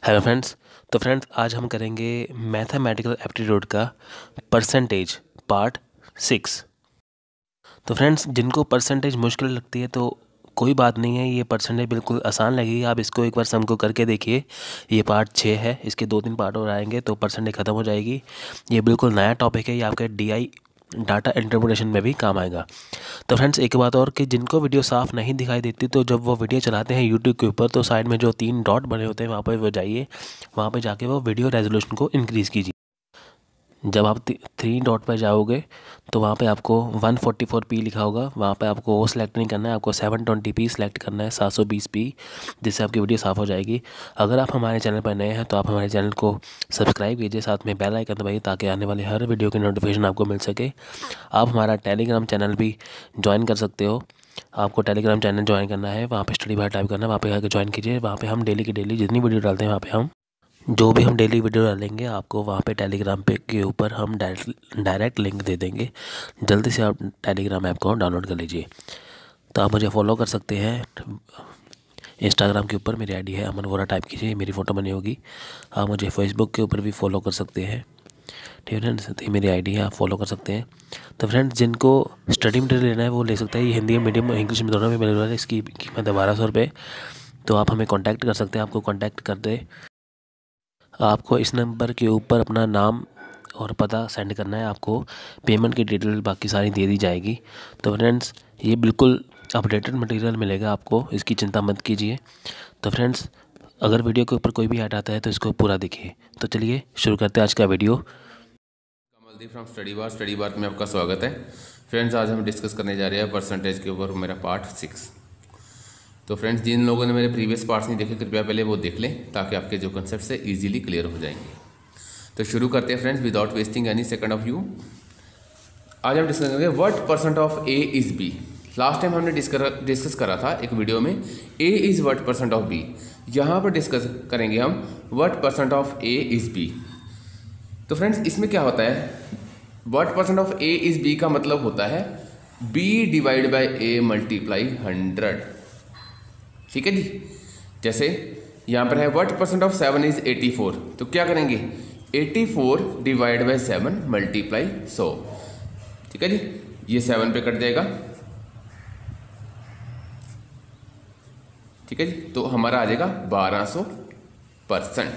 Hello friends. तो friends आज हम करेंगे मैथमेटिकल एप्टीट्यूड का परसेंटेज पार्ट 6। तो फ्रेंड्स जिनको परसेंटेज मुश्किल लगती है तो कोई बात नहीं है, ये परसेंटेज बिल्कुल आसान लगेगी। आप इसको एक बार सम को करके देखिए। ये पार्ट 6 है, इसके 2-3 पार्ट और आएंगे तो परसेंटेज ख़त्म हो जाएगी। ये बिल्कुल नया टॉपिक है, ये आपके DI डाटा इंटरप्रिटेशन में भी काम आएगा। तो फ्रेंड्स एक बात और कि जिनको वीडियो साफ़ नहीं दिखाई देती तो जब वो वीडियो चलाते हैं यूट्यूब के ऊपर तो साइड में जो 3 डॉट बने होते हैं वहाँ पर वो जाइए, वहाँ पर जाके वो वीडियो रेजोल्यूशन को इंक्रीज़ कीजिए। जब आप 3 डॉट पर जाओगे तो वहाँ पे आपको 144p लिखा होगा, वहाँ पे आपको वो सिलेक्ट नहीं करना है, आपको 720p सिलेक्ट करना है, 720p, जिससे आपकी वीडियो साफ़ हो जाएगी। अगर आप हमारे चैनल पर नए हैं तो आप हमारे चैनल को सब्सक्राइब कीजिए, साथ में बेल आइकन दबाइए ताकि आने वाली हर वीडियो की नोटिफिकेशन आपको मिल सके। आप हमारा टेलीग्राम चैनल भी ज्वाइन कर सकते हो। आपको टेलीग्राम चैनल ज्वाइन करना है, वहाँ पे स्टडी बार टाइप करना है, वहाँ पे आकर ज्वाइन कीजिए। वहाँ पे हम डेली की डेली जितनी वीडियो डालते हैं, वहाँ पे हम जो भी हम डेली वीडियो डालेंगे आपको वहाँ पे टेलीग्राम पे के ऊपर हम डायरेक्ट लिंक दे देंगे। जल्दी से आप टेलीग्राम ऐप को डाउनलोड कर लीजिए। तो आप मुझे फॉलो कर सकते हैं इंस्टाग्राम के ऊपर, मेरी आईडी है अमन वोरा, टाइप कीजिए, मेरी फ़ोटो बनी होगी। आप मुझे फेसबुक के ऊपर भी फॉलो कर सकते हैं, ठीक है फ्रेंड्स, तो मेरी आईडी है, आप फॉलो कर सकते हैं। तो फ्रेंड्स जिनको स्टडी मटेरियल लेना है वो ले सकता है, ये हिंदी मीडियम इंग्लिश में दोनों में मिल रहा है। इसकी कीमत है 1200 रुपये। तो आप हमें कॉन्टैक्ट कर सकते हैं। आपको कॉन्टैक्ट कर दे, आपको इस नंबर के ऊपर अपना नाम और पता सेंड करना है, आपको पेमेंट की डिटेल बाकी सारी दे दी जाएगी। तो फ्रेंड्स ये बिल्कुल अपडेटेड मटेरियल मिलेगा आपको, इसकी चिंता मत कीजिए। तो फ्रेंड्स अगर वीडियो के ऊपर कोई भी ऐड आता है तो इसको पूरा देखिए। तो चलिए शुरू करते हैं आज का वीडियो। कमलदीप फ्रॉम स्टडी बार में आपका स्वागत है। फ्रेंड्स आज हम डिस्कस करने जा रहे हैं परसेंटेज के ऊपर, मेरा पार्ट 6। तो फ्रेंड्स जिन लोगों ने मेरे प्रीवियस पार्ट्स नहीं देखे कृपया पहले वो देख लें ताकि आपके जो कंसेप्ट है इजीली क्लियर हो जाएंगे। तो शुरू करते हैं friends without wasting any second of you. आज हम डिस्कस करेंगे what percent of A is B. Last time हमने डिस्कस करा था एक वीडियो में A is what percent of B. यहाँ पर डिस्कस करेंगे हम what percent of A is B. तो फ्रेंड्स इसमें क्या होता है, what percent of A is B का मतलब होता है b divide by A multiply 100। ठीक है जी। जैसे यहाँ पर है व्हाट परसेंट ऑफ 7 इज 84, तो क्या करेंगे 84 डिवाइड बाई 7 मल्टीप्लाई 100। ठीक है जी, ये 7 पे कट जाएगा। ठीक है जी, तो हमारा आ जाएगा 1200%।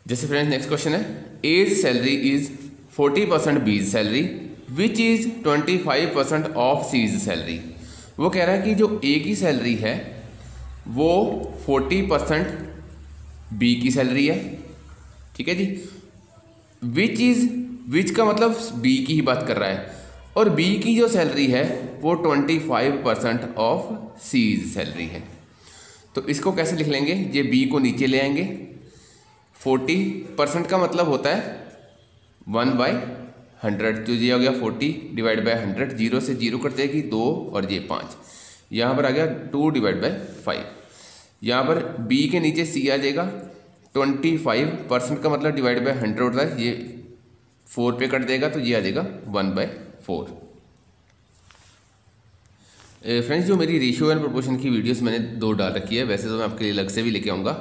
जैसे फ्रेंड्स नेक्स्ट क्वेश्चन है A's salary is 40% B's salary which is 25% of C's salary. वो कह रहा है कि जो ए की सैलरी है वो 40% बी की सैलरी है। ठीक है जी, विच का मतलब बी की ही बात कर रहा है, और बी की जो सैलरी है वो 25% ऑफ सीज सैलरी है। तो इसको कैसे लिख लेंगे, ये बी को नीचे ले आएंगे। 40% का मतलब होता है 1/100, तो ये हो गया 40 डिवाइड बाई 100, 0 से 0 कट जाएगी 2 और ये 5, यहाँ पर आ गया 2 डिवाइड बाई 5। यहाँ पर b के नीचे c आ जाएगा। 25% का मतलब डिवाइड बाई 100 होता है, ये 4 पे कट जाएगा तो ये आ जाएगा 1/4। फ्रेंड्स जो मेरी रेशियो एंड प्रोपोर्शन की वीडियोस मैंने 2 डाल रखी है, वैसे तो मैं आपके लिए अलग से भी लेके आऊँगा,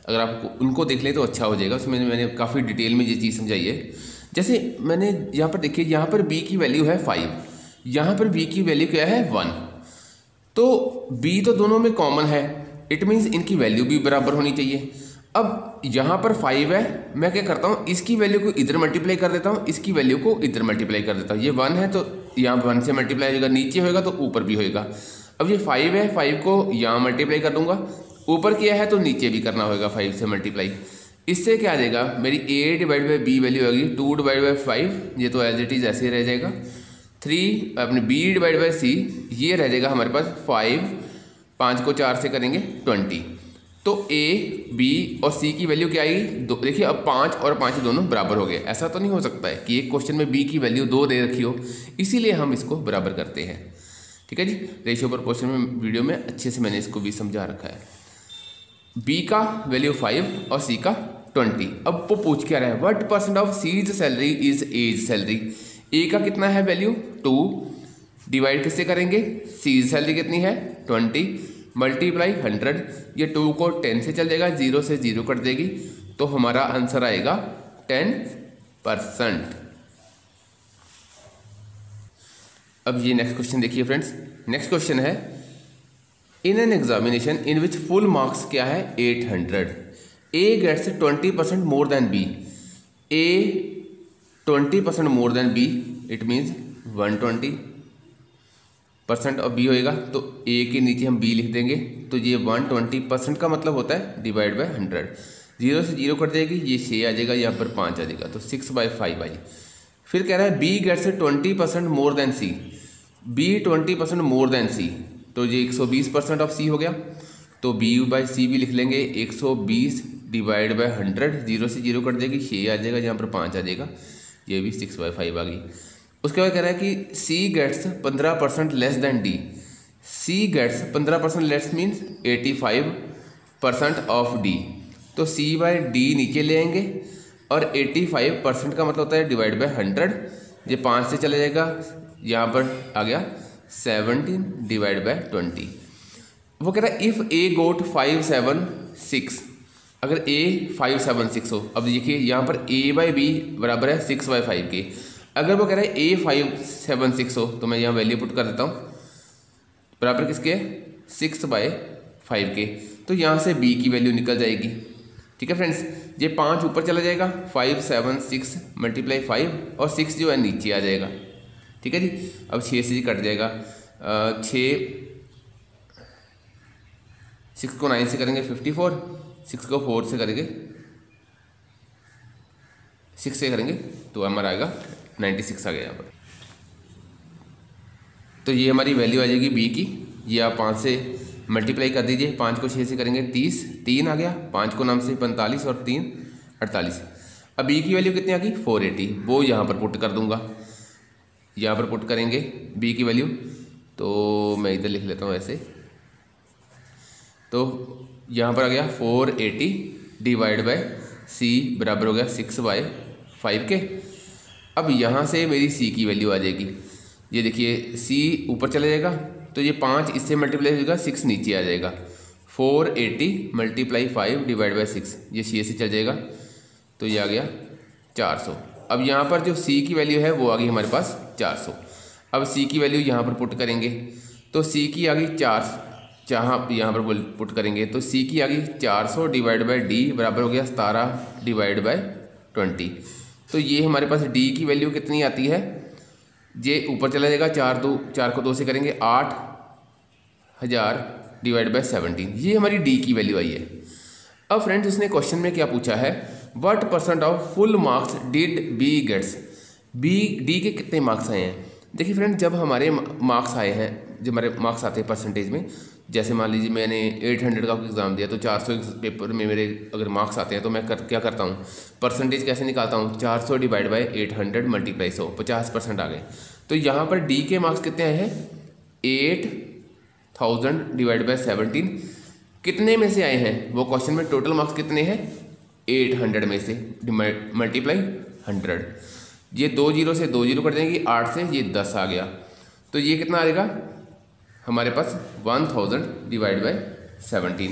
अगर आप उनको देख लें तो अच्छा हो जाएगा। उसमें मैंने काफ़ी डिटेल में ये चीज़ समझाई है। जैसे मैंने यहाँ पर देखिए, यहाँ पर b की वैल्यू है 5, यहाँ पर b की वैल्यू क्या है 1, तो b तो दोनों में कॉमन है, इट मीन्स इनकी वैल्यू भी बराबर होनी चाहिए। अब यहाँ पर 5 है, मैं क्या करता हूँ इसकी वैल्यू को इधर मल्टीप्लाई कर देता हूँ, इसकी वैल्यू को इधर मल्टीप्लाई कर देता हूँ। ये 1 है तो यहाँ 1 से मल्टीप्लाई होगा, नीचे होगा तो ऊपर भी होगा। अब ये 5 है, 5 को यहाँ मल्टीप्लाई कर दूंगा, ऊपर किया है तो नीचे भी करना होगा 5 से मल्टीप्लाई। इससे क्या आ जाएगा, मेरी a divide by B value होगी 2 डिवाइड बाई 5, ये तो एज इट इज़ ऐसे ही रह जाएगा। 3 अपने b डिवाइड बाई c, ये रह जाएगा हमारे पास 5, 5 को 4 से करेंगे 20। तो a, b और c की वैल्यू क्या आएगी, देखिए अब 5 और 5 दोनों बराबर हो गए। ऐसा तो नहीं हो सकता है कि एक क्वेश्चन में b की वैल्यू 2 दे रखी हो, इसीलिए हम इसको बराबर करते हैं। ठीक है जी, रेशियो प्रोपोर्शन में वीडियो में अच्छे से मैंने इसको भी समझा रखा है। b का वैल्यू 5 और c का 20। अब वो पूछ क्या रहा है, what percent of C's salary is A's salary. a का कितना है वैल्यू 2, डिवाइड किससे करेंगे, सीज सैलरी कितनी है 20, मल्टीप्लाई 100, ये 2 को 10 से चल जाएगा, 0 से 0 कट देगी, तो हमारा आंसर आएगा 10%। अब ये नेक्स्ट क्वेश्चन देखिए फ्रेंड्स। नेक्स्ट क्वेश्चन है in an examination in which full marks क्या है 800, A gets 20% more than B, A 20% more than B, it means 120% of B होएगा, तो ए के नीचे हम बी लिख देंगे, तो ये 120% का मतलब होता है डिवाइड बाय 100, 0 से 0 कट जाएगी, ये 6 आ जाएगा, यहाँ पर 5 आ जाएगा, तो 6/5 आई। फिर कह रहा है बी गेट्स 20% मोर देन सी, बी 20% मोर देन सी, तो ये 120% ऑफ सी हो गया, तो बी बाई सी भी लिख लेंगे, 120 डिवाइड बाय 100, 0 से 0 कट जाएगी, 6 आ जाएगा, यहाँ पर 5 आ जाएगा, ये भी 6/5 आ गई। उसके बाद कह रहा है कि C gets 15% less than D, C gets 15% less means 85% of D, तो सी बाई डी नीचे ले आएंगे, और 85% का मतलब होता है डिवाइड बाय 100, ये 5 से चला जाएगा, यहाँ पर आ गया 17 डिवाइड बाय 20। वो कह रहा है इफ़ ए गोट 576, अगर ए 576 हो, अब देखिए यहाँ पर ए बाई बी बराबर है 6/5 के, अगर वो कह रहा है ए 576 हो, तो मैं यहाँ वैल्यू पुट कर देता हूँ, बराबर किसके 6/5 के, तो यहाँ से बी की वैल्यू निकल जाएगी। ठीक है फ्रेंड्स, ये 5 ऊपर चला जाएगा, 576 × 5 और 6 जो है नीचे आ जाएगा। ठीक है जी, अब 6 से कट जाएगा, 6 को 9 से करेंगे 54, 6 को 4 से करेंगे 6 से करेंगे तो हमारा आएगा 96 आ गया यहाँ पर। तो ये हमारी वैल्यू आ जाएगी बी की, ये आप 5 से मल्टीप्लाई कर दीजिए, 5 को 6 से करेंगे 30, 3 आ गया, 5 को नाम से 45 और 3 48। अब बी की वैल्यू कितनी आ गई 480, वो यहाँ पर पुट कर दूंगा, यहाँ पर पुट करेंगे बी की वैल्यू, तो मैं इधर लिख लेता हूँ ऐसे, तो यहाँ पर आ गया 480 डिवाइड बाय सी बराबर हो गया 6/5 के। अब यहाँ से मेरी सी की वैल्यू आ जाएगी, ये देखिए सी ऊपर चला जाएगा, तो ये 5 इससे मल्टीप्लाई होगा, 6 नीचे आ जाएगा, 480 × 5 डिवाइड बाय 6, ये 6 से चल जाएगा, तो ये आ गया 400। अब यहाँ पर जो सी की वैल्यू है वो आ गई हमारे पास 400। अब सी की वैल्यू यहाँ पर पुट करेंगे, तो सी की आ गई 400, जहाँ यहाँ पर पुट करेंगे तो सी की आ गई 400 डिवाइड बाय डी बराबर हो गया 17 डिवाइड बाय 20। तो ये हमारे पास डी की वैल्यू कितनी आती है, ये ऊपर चला जाएगा, 4 को 2 से करेंगे 8000 डिवाइड बाय 17, ये हमारी डी की वैल्यू आई है। अब फ्रेंड्स उसने क्वेश्चन में क्या पूछा है, what % of full marks did B gets, D के कितने मार्क्स आए हैं। देखिए फ्रेंड्स, जब हमारे मार्क्स आए हैं, जब हमारे मार्क्स आते हैं परसेंटेज में, जैसे मान लीजिए मैंने 800 का एग्ज़ाम दिया, तो 400 पेपर में मेरे अगर मार्क्स आते हैं, तो मैं क्या करता हूँ, परसेंटेज कैसे निकालता हूँ, 400 डिवाइड बाय 800 मल्टीप्लाई 100, 50% आ गए। तो यहाँ पर डी के मार्क्स कितने आए हैं, 8000 डिवाइड बाय 17, कितने में से आए हैं, वो क्वेश्चन में टोटल मार्क्स कितने हैं, 800 में से मल्टीप्लाई 100, ये 2 0 से 2 0 कर देंगे, 8 से ये 10 आ गया, तो ये कितना आएगा हमारे पास 1000 डिवाइड बाय 17।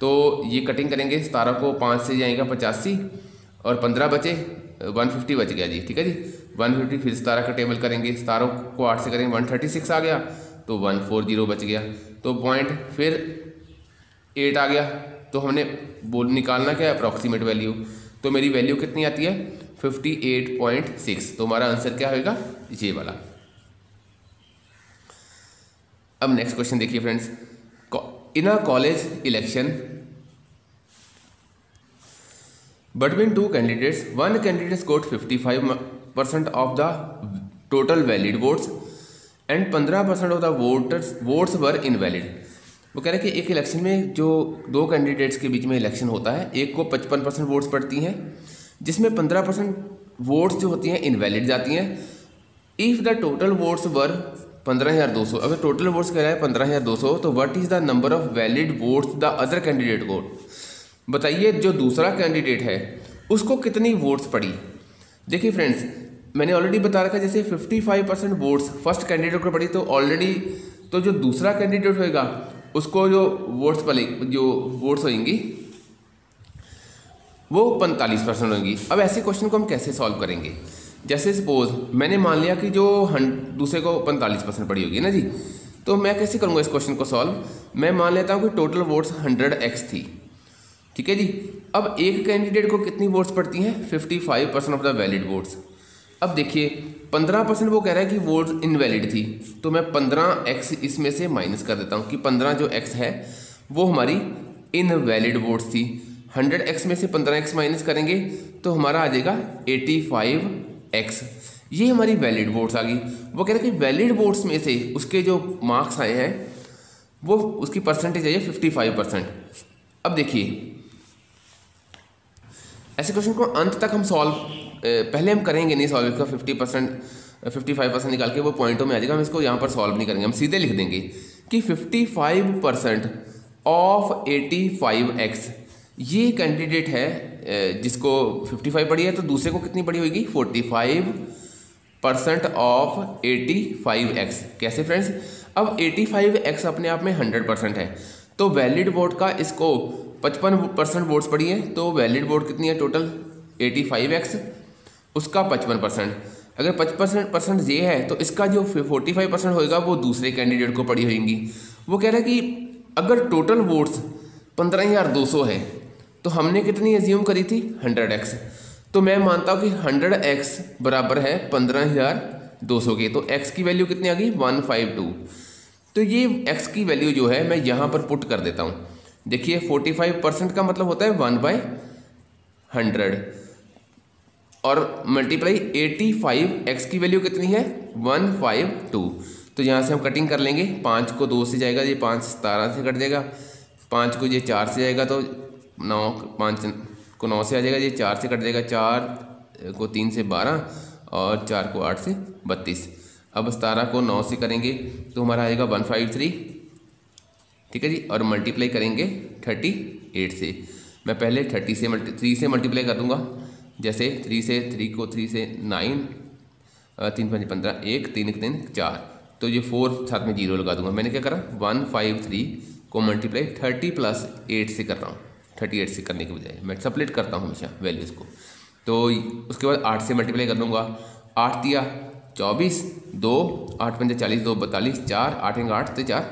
तो ये कटिंग करेंगे, 17 को 5 से जाएगा 85 और 15 बचे, 150 बच गया जी। ठीक है जी, 150 फिर 17 का टेबल करेंगे, 17 को 8 से करेंगे 136 आ गया, तो 140 बच गया, तो पॉइंट फिर 8 आ गया, तो हमने निकालना क्या है अप्रॉक्सीमेट वैल्यू, तो मेरी वैल्यू कितनी आती है 58.6, तो हमारा आंसर क्या होगा ये वाला। अब नेक्स्ट क्वेश्चन देखिए friends, in a college election between 2 candidates, one candidate scored 55% of the total valid votes and 15% of the votes were invalid. वो कह रहे हैं कि एक इलेक्शन में जो 2 कैंडिडेट्स के बीच में इलेक्शन होता है, एक को 55% वोट्स पड़ती हैं, जिसमें 15% वोट्स जो होती हैं इनवैलिड जाती हैं। If the total votes were 15200, अगर टोटल वोट्स कह रहा है 15200, तो what is the number of valid votes the other candidate got. बताइए जो दूसरा कैंडिडेट है उसको कितनी वोट्स पड़ी। देखिए फ्रेंड्स, मैंने ऑलरेडी बता रखा, जैसे 55% वोट्स फर्स्ट कैंडिडेट को पड़ी, तो ऑलरेडी तो जो दूसरा कैंडिडेट होएगा उसको जो वोट्स होंगी वो 45% होंगी। अब ऐसे क्वेश्चन को हम कैसे सॉल्व करेंगे? जैसे सपोज मैंने मान लिया कि जो दूसरे को 45% पड़ी होगी ना जी, तो मैं कैसे करूँगा इस क्वेश्चन को सॉल्व? मैं मान लेता हूँ कि टोटल वोट्स 100x थी, ठीक है जी। अब एक कैंडिडेट को कितनी वोट्स पड़ती हैं? 55% ऑफ द वैलिड वोट्स। अब देखिए 15% वो कह रहा है कि वोट्स इनवैलिड थी, तो मैं 15x इसमें से माइनस कर देता हूँ कि 15 जो x है वो हमारी इनवैलिड वोट्स थी। 100x में से 15x माइनस करेंगे तो हमारा आ जाएगा 85x। ये हमारी वैलिड वोट्स आ गई। वो कह रहे हैं कि वैलिड वोट्स में से उसके जो मार्क्स आए हैं वो उसकी परसेंटेज आई है 55%। अब देखिए ऐसे क्वेश्चन को अंत तक हम सॉल्व पहले हम करेंगे नहीं सॉल्व इसका 55% निकाल के वो पॉइंटों में आ जाएगा। हम इसको यहाँ पर सॉल्व नहीं करेंगे, हम सीधे लिख देंगे कि 55% ऑफ 85x। ये कैंडिडेट है जिसको 55 पड़ी है, तो दूसरे को कितनी पड़ी होगी? 45% ऑफ 85x। कैसे फ्रेंड्स? अब 85x अपने आप में 100% है, तो वैलिड वोट का इसको 55% वोट्स पड़ी है, तो वैलिड वोट कितनी है टोटल? 85x, उसका 55%। अगर 55% ये है तो इसका जो 45% होएगा वो दूसरे कैंडिडेट को पड़ी होंगी। वो कह रहा है कि अगर टोटल वोट्स 15,200 है तो हमने कितनी एज्यूम करी थी? 100x। तो मैं मानता हूँ कि 100x बराबर है 15,200 के, तो x की वैल्यू कितनी आ गई? 152। तो ये x की वैल्यू जो है मैं यहाँ पर पुट कर देता हूँ। देखिए 45% का मतलब होता है 1/100 और मल्टीप्लाई 85x की वैल्यू कितनी है? 152। तो यहाँ से हम कटिंग कर लेंगे। 5 को 2 से जाएगा, ये 5 17 से कट जाएगा, 5 को ये 4 से जाएगा तो 9, 5 को 9 से आ जाएगा, ये 4 से कट जाएगा, 4 को 3 से 12 और 4 को 8 से 32। अब 17 को 9 से करेंगे तो हमारा आएगा 153, ठीक है जी। और मल्टीप्लाई करेंगे 38 से। मैं पहले 3 से मल्टीप्लाई कर दूंगा। जैसे 3 से 3 को 3 से 9, 3 5 15, 1 3 1 3 4, तो ये 4 साथ में 0 लगा दूंगा। मैंने क्या करा? 153 को मल्टीप्लाई 30 प्लस 8 से कर रहा हूँ। 38 से करने के बजाय मैं सपरेट करता हूँ हमेशा वैल्यूज़ को। तो उसके बाद 8 से मल्टीप्लाई कर दूंगा। 8 दिया 24, 2 8 5 40, 2 42, 4 8 8 तो 4,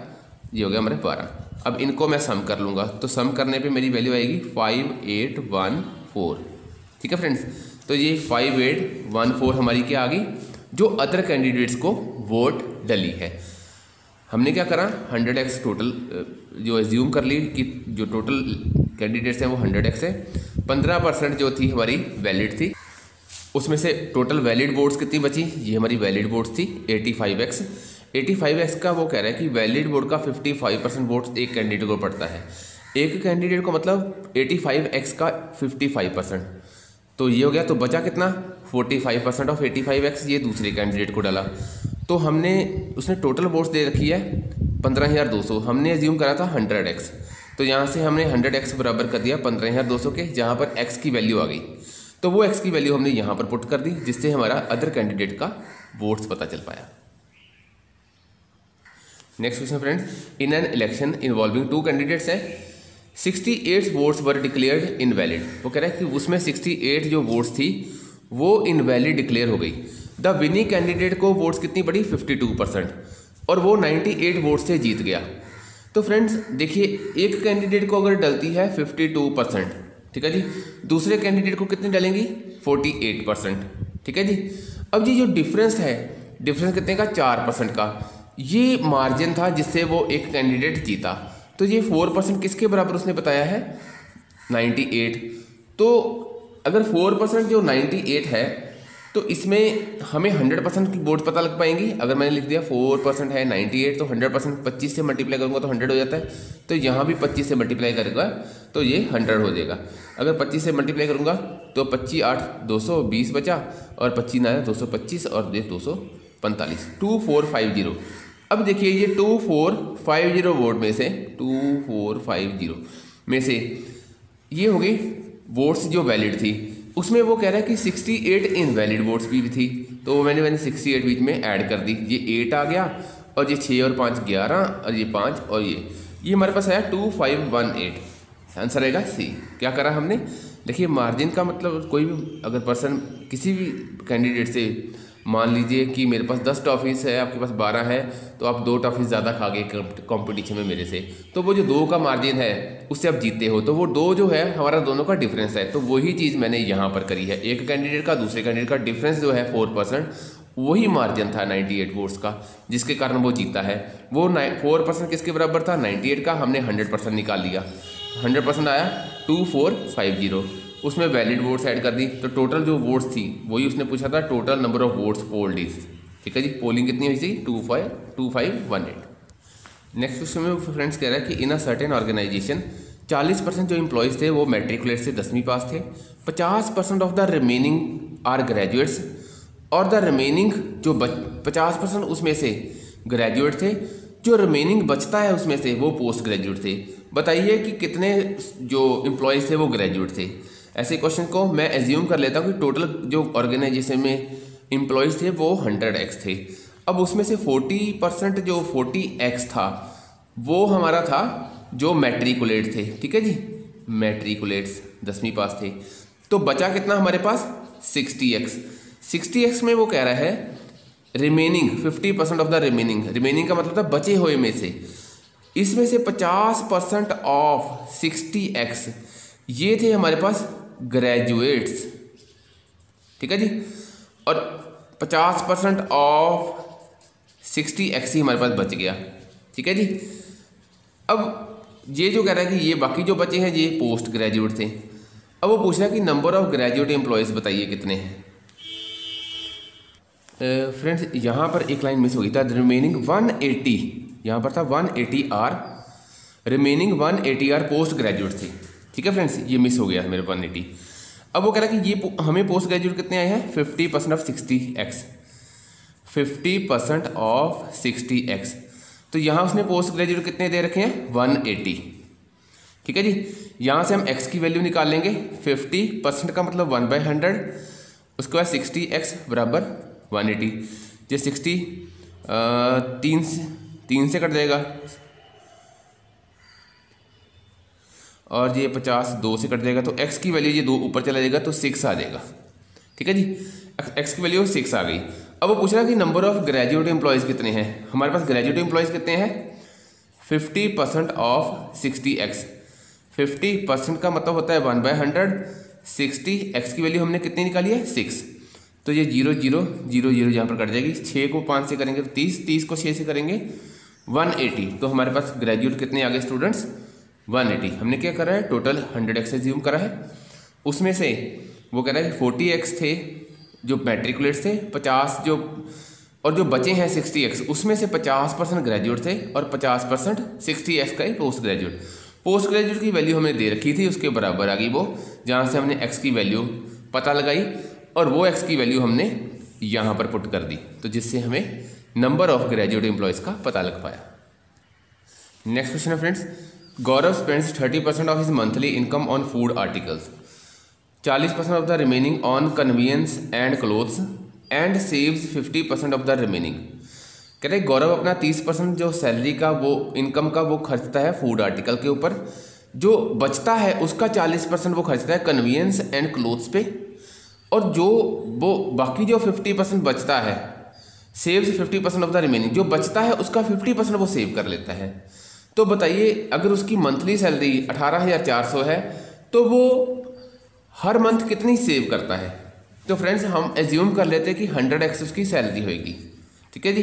ये हो गया हमारे 12। अब इनको मैं सम कर लूँगा, तो सम करने पे मेरी वैल्यू आएगी 5814, ठीक है फ्रेंड्स। तो ये 5814 हमारी क्या आ गई? जो अदर कैंडिडेट्स को वोट डली है। हमने क्या करा? 100x टोटल जो एज्यूम कर ली कि जो टोटल कैंडिडेट्स हैं वो 100x है। 15% जो थी हमारी वैलिड थी, उसमें से टोटल वैलिड वोट्स कितनी बची? ये हमारी वैलिड वोट्स थी 85x। 85x का वो कह रहा है कि वैलिड वोट का 55% वोट्स एक कैंडिडेट को पड़ता है। एक कैंडिडेट को मतलब 85x का 55%, तो ये हो गया। तो बचा कितना? 45% ऑफ 85x ये दूसरे कैंडिडेट को डाला। तो हमने उसने टोटल वोट्स दे रखी है 15,200, हमने एज्यूम करा था 100x, तो यहाँ से हमने 100x बराबर कर दिया 15,200 के, जहाँ पर x की वैल्यू आ गई। तो वो x की वैल्यू हमने यहाँ पर पुट कर दी, जिससे हमारा अदर कैंडिडेट का वोट्स पता चल पाया। Next question friends, in an election involving 2 candidates है, 68 वोट्स वर डिक्लेयर्ड इनवैलिड। वो कह रहा है कि उसमें 68 जो वोट्स थी वो इनवैलिड डिक्लेयर हो गई। द विनिंग कैंडिडेट को वोट्स कितनी पड़ी? 52%, और वो 98 वोट से जीत गया। तो फ्रेंड्स देखिए, एक कैंडिडेट को अगर डलती है 52%, ठीक है जी, दूसरे कैंडिडेट को कितनी डलेंगी? 48%, ठीक है जी। अब ये जो डिफरेंस है, डिफरेंस कितने का? 4% का। ये मार्जिन था जिससे वो एक कैंडिडेट जीता। तो ये 4% किसके बराबर उसने बताया है? 98। तो अगर 4% जो 98 है, तो इसमें हमें 100% की वोट पता लग पाएंगी। अगर मैंने लिख दिया 4% है 98, तो 100% 25 से मल्टीप्लाई करूँगा तो 100 हो जाता है। तो यहाँ भी 25 से मल्टीप्लाई करेगा तो ये 100 हो जाएगा। अगर 25 से मल्टीप्लाई करूँगा तो 25 8 220 बचा, और 25 ना 225 और 245, 2450। अब देखिए ये 2450 वोट में से 2450 में से ये हो गई वोट्स जो वैलिड थी। उसमें वो कह रहा है कि 68 इनवैलिड वोट्स भी थी, तो मैंने 68 बीच में ऐड कर दी। ये 8 आ गया, और ये 6 और 5 11, और ये 5 और ये हमारे पास आया 2518, आंसर आएगा सी। क्या करा हमने, देखिए मार्जिन का मतलब कोई भी अगर पर्सन किसी भी कैंडिडेट से, मान लीजिए कि मेरे पास 10 टॉफ़ीज़ है, आपके पास 12 है, तो आप 2 टॉफ़ीज़ ज़्यादा खा गए कंपटीशन में मेरे से, तो वो जो 2 का मार्जिन है उससे आप जीते हो, तो वो 2 जो है हमारा दोनों का डिफरेंस है। तो वही चीज़ मैंने यहाँ पर करी है, एक कैंडिडेट का दूसरे कैंडिडेट का डिफरेंस जो है 4%, वही मार्जिन था 98 वोट्स का, जिसके कारण वो जीता है। वो 4% किसके बराबर था, 98 का, हमने 100% निकाल लिया, 100% आया 2450, उसमें वैलिड वोट्स ऐड कर दी, तो टोटल जो वोट्स थी वही उसने पूछा था, total number of votes polled is, ठीक है जी, पोलिंग कितनी हुई थी 2518। नेक्स्ट क्वेश्चन में फ्रेंड्स कह रहा है कि इन अ सर्टेन ऑर्गेनाइजेशन 40% जो एम्प्लॉयज़ थे वो मैट्रिकुलेट से 10वीं पास थे, 50% of the remaining are graduates, और द रिमेनिंग जो 50% उसमें से ग्रेजुएट थे, जो रिमेनिंग बचता है उसमें से वो पोस्ट ग्रेजुएट थे। बताइए कि कितने जो एम्प्लॉयज़ थे वो ग्रेजुएट थे। ऐसे क्वेश्चन को मैं एज्यूम कर लेता हूँ कि टोटल जो ऑर्गेनाइजेशन में एम्प्लॉयज़ थे वो 100x थे। अब उसमें से 40% जो 40x था वो हमारा था जो मैट्रिकुलेट थे, ठीक है जी, मैट्रिकुलेट्स 10वीं पास थे। तो बचा कितना हमारे पास 60x में वो कह रहा है रिमेनिंग 50% ऑफ द रिमेनिंग का मतलब था बचे हुए में से, इसमें से 50% ऑफ 60x ये थे हमारे पास ग्रेजुएट्स, ठीक है जी, और 50% ऑफ 60x ही हमारे पास बच गया, ठीक है जी। अब ये जो कह रहा है कि ये बाकी जो बचे हैं ये पोस्ट ग्रेजुएट थे। अब वो पूछ रहा है कि नंबर ऑफ ग्रेजुएट एम्प्लॉयज़ बताइए कितने हैं। फ्रेंड्स यहाँ पर एक लाइन मिस हो गई था, रिमेनिंग 180, यहाँ पर था 180 are, remaining 180 are post graduate थे, ठीक है फ्रेंड्स, ये मिस हो गया मेरे 180। अब वो कह रहा है कि ये हमें पोस्ट ग्रेजुएट कितने आए हैं 50% ऑफ 60x, 50% ऑफ 60x, तो यहाँ उसने पोस्ट ग्रेजुएट कितने दे रखे हैं 180, ठीक है जी। यहाँ से हम x की वैल्यू निकाल लेंगे, 50% का मतलब 1/100, उसके बाद 60x बराबर 180, ये 60 3 से कट जाएगा, और ये 50 2 से कट जाएगा, तो x की वैल्यू ये 2 ऊपर चला जाएगा तो 6 आ जाएगा, ठीक है जी, x की वैल्यू 6 आ गई। अब वो पूछ रहा है कि नंबर ऑफ ग्रेजुएट एम्प्लॉयज़ कितने हैं। हमारे पास ग्रेजुएट एम्प्लॉयज़ कितने हैं 50% ऑफ 60x, 50% का मतलब होता है 1/100, 60x की वैल्यू हमने कितनी निकाली है 6, तो ये 0 0 0 0 यहाँ पर कट जाएगी, 6 को 5 से करेंगे तो 30, 30 को 6 से करेंगे 180, तो हमारे पास ग्रेजुएट कितने आ गए स्टूडेंट्स 180। हमने क्या करा है टोटल 100x एज्यूम करा है, उसमें से वो कह रहा है कि 40x थे जो मैट्रिकुलेट्स थे, 50 जो और जो बचे हैं 60x उसमें से 50% ग्रेजुएट थे और 50% 60x का ही पोस्ट ग्रेजुएट। पोस्ट ग्रेजुएट की वैल्यू हमने दे रखी थी, उसके बराबर आ गई वो, जहाँ से हमने x की वैल्यू पता लगाई और वो x की वैल्यू हमने यहाँ पर पुट कर दी, तो जिससे हमें नंबर ऑफ ग्रेजुएट एम्प्लॉयज़ का पता लग पाया। नेक्स्ट क्वेश्चन है friends, Gaurav spends 30% of his monthly income on food articles, 40% of the remaining on convenience and clothes and saves 50% of the remaining. कह रहे गौरव अपना 30% जो सैलरी का वो इनकम का वो खर्चता है फूड आर्टिकल के ऊपर, जो बचता है उसका 40% वो खर्चता है कन्वीनियंस एंड क्लोथ्स पे, और जो वो बाकी जो 50% बचता है सेव्स 50% ऑफ द रिमेनिंग, जो बचता है उसका 50% वो सेव कर लेता है। तो बताइए अगर उसकी मंथली सैलरी 18,400 है तो वो हर मंथ कितनी सेव करता है। तो फ्रेंड्स हम एज्यूम कर लेते हैं कि 100x उसकी सैलरी होगी, ठीक है जी।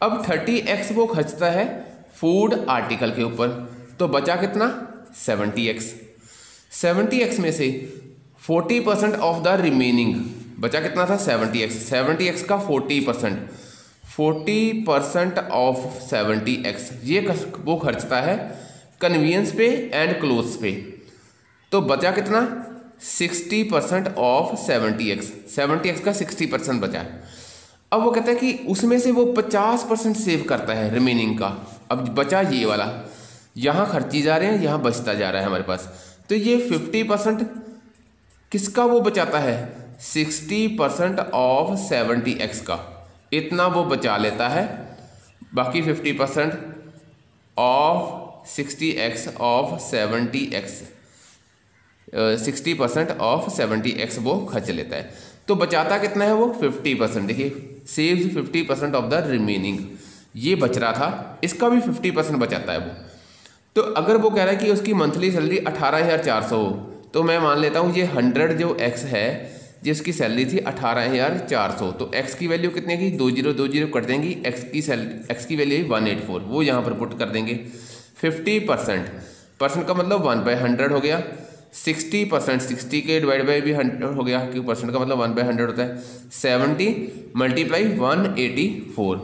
अब 30x वो खर्चता है फूड आर्टिकल के ऊपर, तो बचा कितना 70x। 70x में से 40% ऑफ द रिमेनिंग बचा कितना था 70x, 70x का 40% ऑफ 70x ये वो खर्चता है कन्वीनियंस पे एंड क्लोथ्स पे, तो बचा कितना 60% ऑफ 70x, 70x का 60% बचा है। अब वो कहता है कि उसमें से वो 50% सेव करता है रिमेनिंग का। अब बचा ये वाला, यहाँ खर्ची जा रहे हैं, यहाँ बचता जा रहा है हमारे पास, तो ये 50% किसका वो बचाता है 60% ऑफ 70x का, इतना वो बचा लेता है। बाकी 50% of 60x of 70x, 60% of 70x वो खर्च लेता है। तो बचाता कितना है वो 50%। देखिए सेव्स 50% ऑफ द रिमेनिंग, ये बच रहा था, इसका भी 50% बचाता है वो। तो अगर वो कह रहा है कि उसकी मंथली सैलरी 18,400 हो, तो मैं मान लेता हूँ ये 100 जो x है जिसकी सैलरी थी 18,400, तो x की वैल्यू कितने की 20 कट देंगी, x की वैल्यू 184, वो यहाँ पर पुट कर देंगे। 50% परसेंट का मतलब 1/100 हो गया, 60% 60 के डिवाइड बाई भी 100 हो गया, क्योंकि परसेंट का मतलब 1/100 होता है। 70 मल्टीप्लाई 184,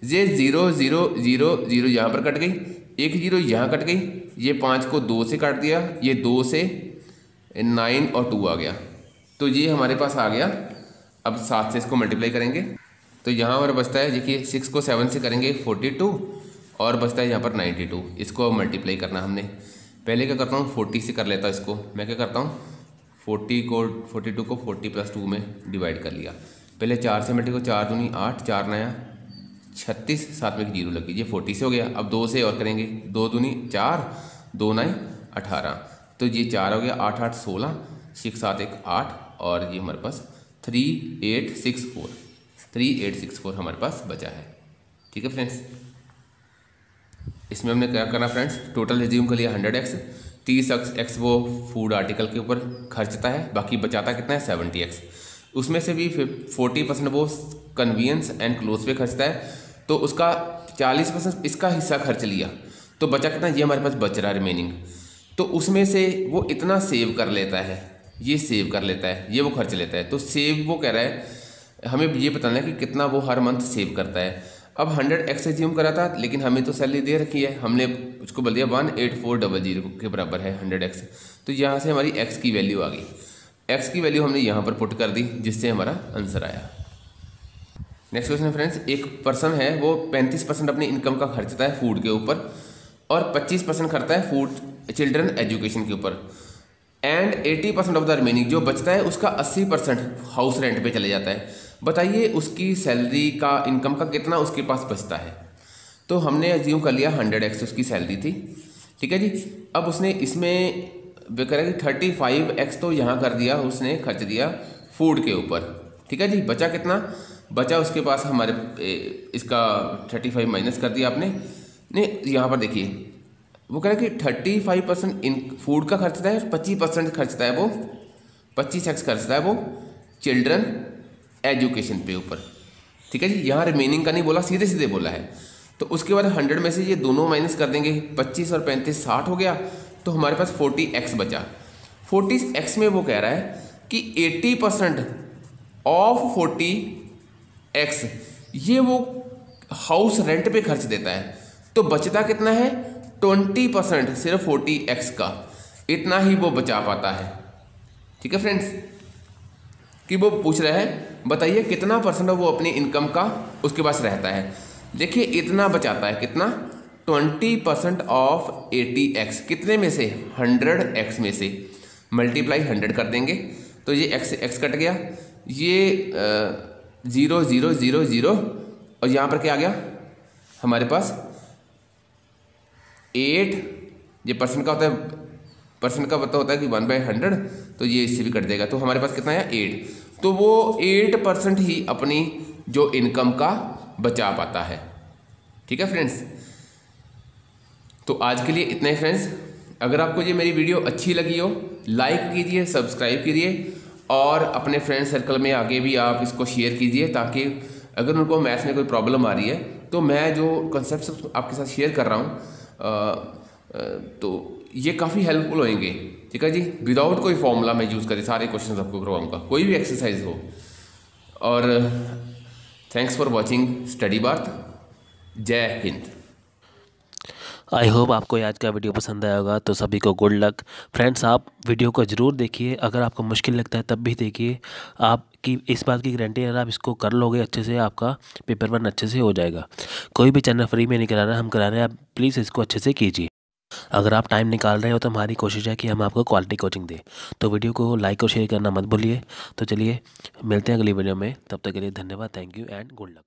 ये 0 0 0 0 यहाँ पर कट गई, एक 0 यहाँ कट गई, ये 5 को 2 से काट दिया, ये 2 से 9 और 2 आ गया, तो ये हमारे पास आ गया। अब 7 से इसको मल्टीप्लाई करेंगे तो यहाँ हमारा बचता है, देखिए 6 को 7 से करेंगे 42 और बचता है यहाँ पर 92। इसको मल्टीप्लाई करना हमने, पहले क्या करता हूँ 40 से कर लेता हूँ इसको। मैं क्या करता हूँ 42 को 40 + 2 में डिवाइड कर लिया। पहले 4 से मल्टीप्लाई को, 4 दूनी 8, 4 नया 36, साथ में 0 लगी, ये 40 से हो गया। अब 2 से और करेंगे, 2 दूनी 4, 2 9 18, तो ये 4 हो गया, 8 8 16, 6 7 1 8, और ये हमारे पास 3864 हमारे पास बचा है। ठीक है फ्रेंड्स, इसमें हमने क्या करना फ्रेंड्स, टोटल रिज्यूम कर लिया 100x, 30x वो फूड आर्टिकल के ऊपर खर्चता है, बाकी बचाता कितना है 70x। उसमें से भी 40% वो कन्वीनियंस एंड क्लोथ पे खर्चता है, तो उसका 40% इसका हिस्सा खर्च लिया, तो बचा कितना, ये हमारे पास बच रहा रिमेनिंग। तो उसमें से वो इतना सेव कर लेता है, ये सेव कर लेता है, ये वो खर्च लेता है। तो सेव वो कह रहा है, हमें ये बताना है कि कितना वो हर मंथ सेव करता है। अब 100x एज्यूम करा था, लेकिन हमें तो सैलरी दे रखी है, हमने उसको बोल दिया 18400 के बराबर है 100x, तो यहाँ से हमारी x की वैल्यू आ गई। x की वैल्यू हमने यहाँ पर पुट कर दी, जिससे हमारा आंसर आया। नेक्स्ट क्वेश्चन है फ्रेंड्स, एक पर्सन है वो 35% अपनी इनकम का खर्चता है फूड के ऊपर और 25% खर्चता है फूड चिल्ड्रन एजुकेशन के ऊपर, एंड 80% ऑफ द रिमेनिंग जो बचता है उसका 80% हाउस रेंट पे चले जाता है। बताइए उसकी सैलरी का, इनकम का कितना उसके पास बचता है। तो हमने एज्यूम कर लिया 100x उसकी सैलरी थी, ठीक है जी। अब उसने इसमें करेगा कि 35x तो यहाँ कर दिया, उसने खर्च दिया फूड के ऊपर, ठीक है जी। बचा कितना, बचा उसके पास हमारे इसका 35 माइनस कर दिया आपने, नहीं यहाँ पर देखिए वो कह रहा है कि 35% इन फूड का खर्चता है, 25% खर्चता है वो, 25x खर्चता है वो चिल्ड्रन एजुकेशन पे ऊपर, ठीक है जी। यहाँ रिमेनिंग का नहीं बोला, सीधे सीधे बोला है। तो उसके बाद 100 में से ये दोनों माइनस कर देंगे, 25 और 35 60 हो गया, तो हमारे पास 40x बचा। 40x में वो कह रहा है कि 80% ऑफ 40x ये वो हाउस रेंट पे खर्च देता है, तो बचता कितना है 20% सिर्फ 40x का, इतना ही वो बचा पाता है। ठीक है फ्रेंड्स, कि वो पूछ रहा है बताइए कितना परसेंट वो अपनी इनकम का उसके पास रहता है। देखिए इतना बचाता है, कितना 20% ऑफ 80x, कितने में से 100x में से, मल्टीप्लाई 100 कर देंगे तो ये x कट गया, ये 0 0 0 0 और यहाँ पर क्या आ गया हमारे पास 8, ये परसेंट का होता है, परसेंट का पता होता है कि 1/100, तो ये इससे भी कट देगा, तो हमारे पास कितना है 8। तो वो 8% ही अपनी जो इनकम का बचा पाता है। ठीक है फ्रेंड्स, तो आज के लिए इतना ही फ्रेंड्स। अगर आपको ये मेरी वीडियो अच्छी लगी हो लाइक कीजिए, सब्सक्राइब कीजिए और अपने फ्रेंड सर्कल में आगे भी आप इसको शेयर कीजिए, ताकि अगर उनको मैथ्स में कोई प्रॉब्लम आ रही है तो मैं जो कॉन्सेप्ट आपके साथ शेयर कर रहा हूँ तो ये काफ़ी हेल्पफुल होंगे। ठीक है जी, विदाउट कोई फॉर्मूला मैं यूज़ करें सारे क्वेश्चन आपको करवाऊँगा, कोई भी एक्सरसाइज हो। और थैंक्स फॉर वॉचिंग स्टडी बार्थ। जय हिंद। आई होप आपको आज का वीडियो पसंद आया होगा, तो सभी को गुड लक फ्रेंड्स। आप वीडियो को ज़रूर देखिए, अगर आपको मुश्किल लगता है तब भी देखिए, आपकी इस बात की गारंटी है अगर आप इसको कर लोगे अच्छे से आपका पेपर 1 अच्छे से हो जाएगा। कोई भी चैनल फ्री में नहीं करा रहा है, हम करा रहे हैं, आप प्लीज़ इसको अच्छे से कीजिए। अगर आप टाइम निकाल रहे हो तो हमारी कोशिश है कि हम आपको क्वालिटी कोचिंग दें, तो वीडियो को लाइक और शेयर करना मत भूलिए। तो चलिए मिलते हैं अगली वीडियो में, तब तक के लिए धन्यवाद, thank you and good luck.